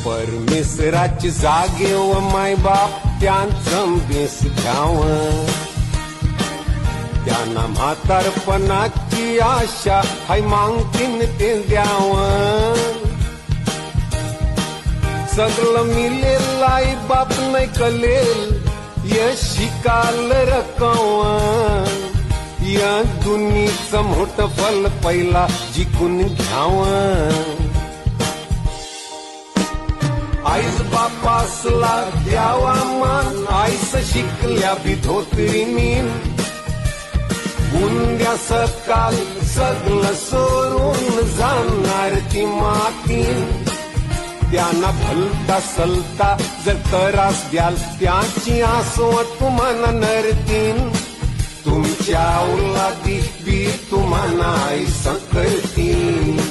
परमेश्वराची जागे व मायबाप त्यांचं बेस घ्यावं. त्यांना म्हातारपणाची आशा हाय मागतीन ते द्यावं. सगळं मिळेल आई बाप नाही कलेल यश शिकाल रकवं. या दुनीचं मोठं फल पहिला जिंकून घ्यावं. आईस बापासला द्यावा मान आईस शिकल्या बी धोत्रीनीन. उद्या सकाळ सगळं सोडून जाणार ती मातीन. त्यांना भलता सलता जर त्रास द्याल त्याची आसव तुम्हाला नरतीन. तुमच्या औलादी बी तुम्हाला आई करतील.